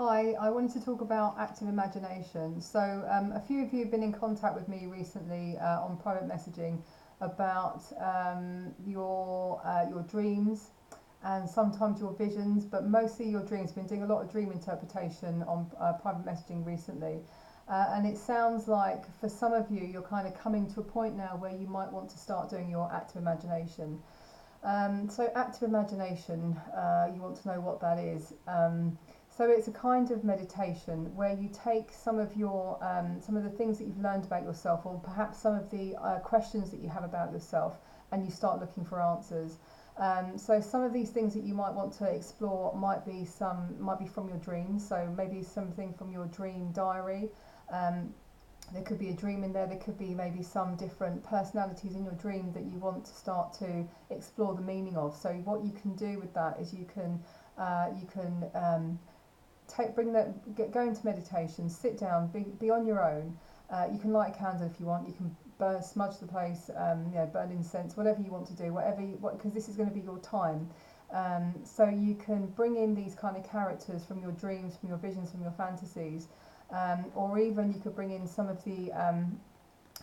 Hi, I wanted to talk about active imagination. A few of you have been in contact with me recently on private messaging about your dreams and sometimes your visions, but mostly your dreams. I've been doing a lot of dream interpretation on private messaging recently. And it sounds like for some of you, you're kind of coming to a point now where you might want to start doing your active imagination. Active imagination, you want to know what that is. So it's a kind of meditation where you take some of the things that you've learned about yourself, or perhaps some of the questions that you have about yourself, and you start looking for answers. So some of these things that you might want to explore might be from your dreams. So maybe something from your dream diary. Um, there could be a dream in there. There could be maybe some different personalities in your dream that you want to start to explore the meaning of. So what you can do with that is you can bring that go into meditation, sit down, be on your own. You can light a candle if you want. You can smudge the place, burn incense, whatever you want to do, because this is going to be your time. So you can bring in these kind of characters from your dreams, from your visions, from your fantasies, or even you could bring in some of the,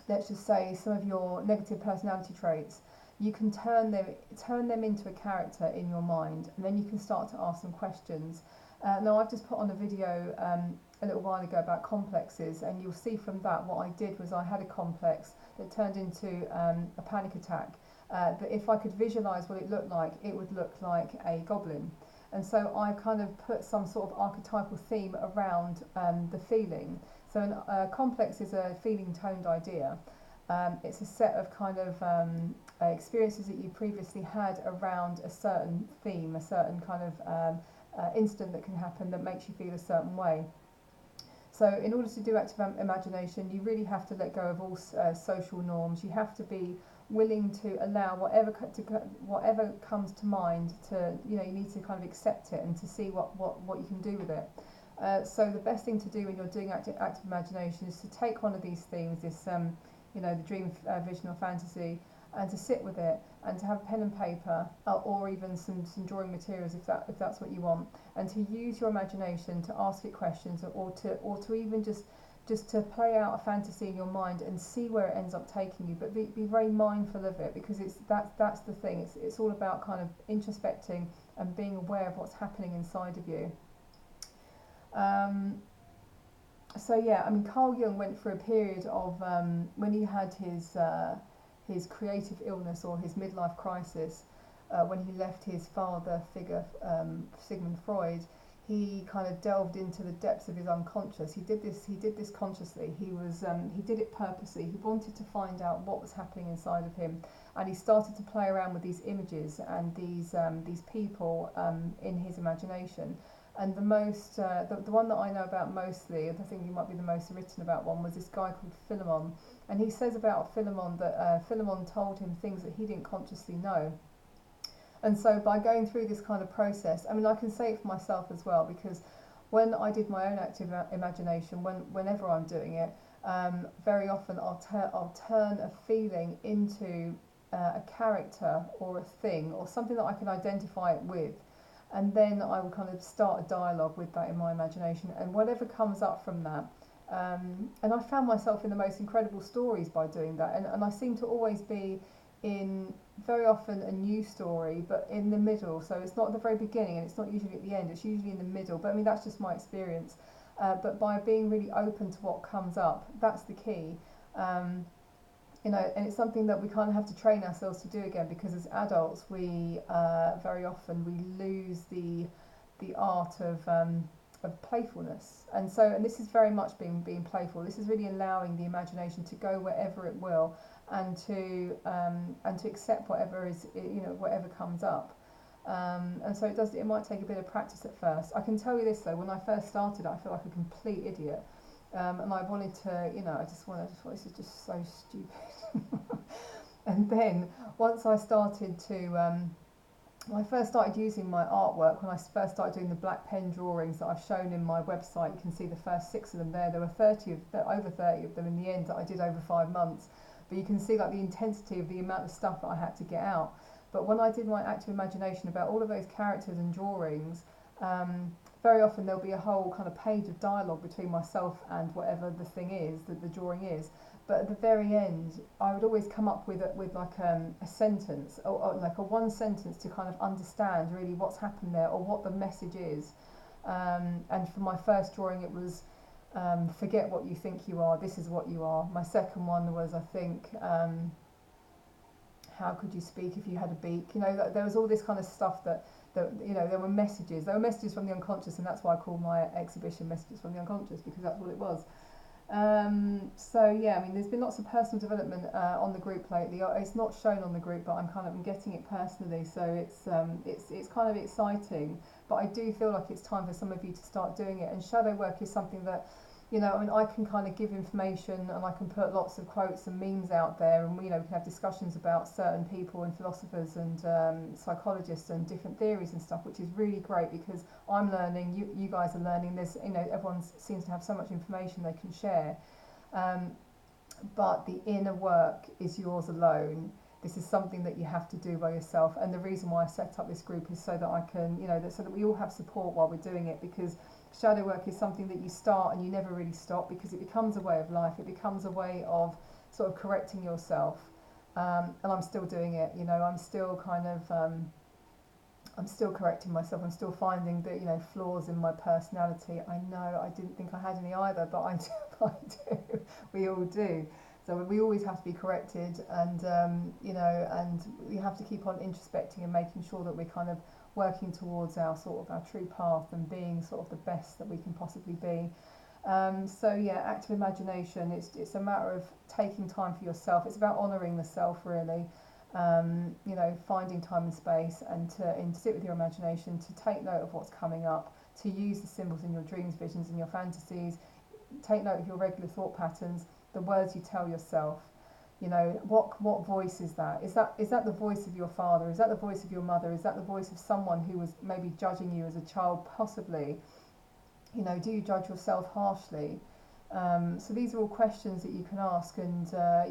let's just say, some of your negative personality traits. You can turn them into a character in your mind, and then you can start to ask some questions. Now, I've just put on a video a little while ago about complexes, and you'll see from that what I did was I had a complex that turned into a panic attack. But if I could visualize what it looked like, it would look like a goblin. And so I kind of put some sort of archetypal theme around the feeling. So a complex is a feeling toned idea. It's a set of kind of experiences that you previously had around a certain theme, a certain kind of incident that can happen that makes you feel a certain way. So in order to do active imagination, you really have to let go of all social norms. You have to be willing to allow whatever comes to mind. You need to kind of accept it and to see what you can do with it. So the best thing to do when you're doing active imagination is to take one of these themes, the dream, vision or fantasy, and to sit with it and to have pen and paper, or even some drawing materials if that's what you want, and to use your imagination to ask it questions, or to even just to play out a fantasy in your mind and see where it ends up taking you, but be very mindful of it, because that's the thing. It's all about kind of introspecting and being aware of what's happening inside of you. Carl Jung went through a period of when he had his creative illness, or his midlife crisis, when he left his father figure, Sigmund Freud. He kind of delved into the depths of his unconscious. He did this consciously. He did it purposely. He wanted to find out what was happening inside of him, and he started to play around with these images and these people in his imagination. And the one that I know about mostly, and I think you might be the most written about one, was this guy called Philemon. And he says about Philemon that Philemon told him things that he didn't consciously know. And so by going through this kind of process, I can say it for myself as well, because when I did my own active imagination, whenever I'm doing it, very often I'll turn a feeling into a character or a thing or something that I can identify it with. And then I will kind of start a dialogue with that in my imagination, and whatever comes up from that. And I found myself in the most incredible stories by doing that, and I seem to always be in very often a new story, but in the middle. So it's not at the very beginning, and it's not usually at the end. It's usually in the middle. But that's just my experience. But by being really open to what comes up, that's the key. And it's something that we kind of have to train ourselves to do again, because as adults we very often we lose the art of playfulness, and this is very much being playful. This is really allowing the imagination to go wherever it will, and to accept whatever comes up. And so it might take a bit of practice at first. I can tell you this though, when I first started, I felt like a complete idiot. And I wanted to, I just wanted this is just so stupid. And then once I started to, when I first started using my artwork, when I first started doing the black pen drawings that I've shown in my website, you can see the first 6 of them there. There were over 30 of them in the end that I did over 5 months. But you can see like the intensity of the amount of stuff that I had to get out. But when I did my active imagination about all of those characters and drawings, very often there'll be a whole kind of page of dialogue between myself and whatever the thing is that the drawing is. But at the very end, I would always come up with like a sentence, or like a one sentence to kind of understand really what's happened there or what the message is. And for my first drawing, it was forget what you think you are. This is what you are. My second one was, I think, how could you speak if you had a beak? You know, there was all this kind of stuff that you know, there were messages. There were messages from the unconscious, and that's why I call my exhibition Messages from the Unconscious, because that's what it was. So yeah, I mean, there's been lots of personal development on the group lately. It's not shown on the group, but I'm getting it personally. So it's kind of exciting. But I do feel like it's time for some of you to start doing it. And shadow work is something that, you know, I mean, I can kind of give information and I can put lots of quotes and memes out there, and you know, we can have discussions about certain people and philosophers and psychologists and different theories and stuff, which is really great because I'm learning, you guys are learning. There's, you know, everyone seems to have so much information they can share, but the inner work is yours alone. This is something that you have to do by yourself, and the reason why I set up this group is so that I can, you know, so that we all have support while we're doing it, because shadow work is something that you start and you never really stop, because it becomes a way of life. It becomes a way of sort of correcting yourself, and I'm still doing it. You know, I'm still kind of I'm still correcting myself. I'm still finding that, you know, flaws in my personality. I know I didn't think I had any either, but I do. I do. We all do. So we always have to be corrected, and you know, and we have to keep on introspecting and making sure that we're kind of working towards our sort of our true path and being sort of the best that we can possibly be. So yeah, active imagination. It's a matter of taking time for yourself. It's about honouring the self, really. You know, finding time and space, and to sit with your imagination, to take note of what's coming up, to use the symbols in your dreams, visions, and your fantasies. Take note of your regular thought patterns, the words you tell yourself. You know, what voice is that? Is that the voice of your father? Is that the voice of your mother? Is that the voice of someone who was maybe judging you as a child, possibly? You know, do you judge yourself harshly? So these are all questions that you can ask, and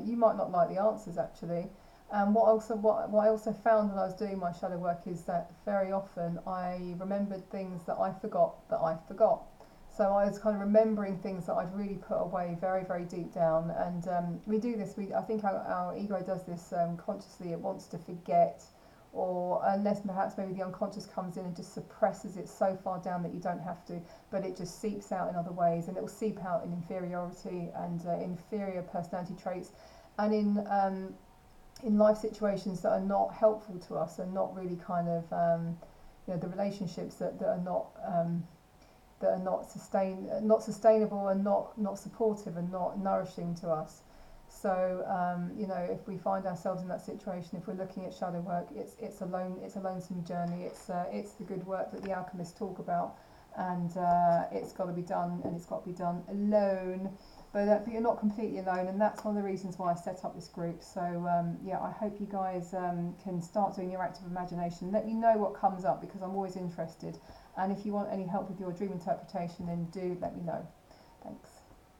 you might not like the answers, actually. What I also found when I was doing my shadow work is that very often I remembered things that I forgot that I forgot. So I was kind of remembering things that I'd really put away very, very deep down. And we do this, I think our ego does this consciously. It wants to forget, or unless perhaps maybe the unconscious comes in and just suppresses it so far down that you don't have to, but it just seeps out in other ways, and it will seep out in inferiority and inferior personality traits, and in life situations that are not helpful to us, and not really kind of you know, the relationships that are not sustainable, and not supportive, and not nourishing to us. So you know, if we find ourselves in that situation, if we're looking at shadow work, it's a lonesome journey. It's the good work that the alchemists talk about, and it's got to be done, and it's got to be done alone. But you're not completely alone, and that's one of the reasons why I set up this group. So yeah, I hope you guys can start doing your active imagination. Let me know what comes up, because I'm always interested. And if you want any help with your dream interpretation, then do let me know.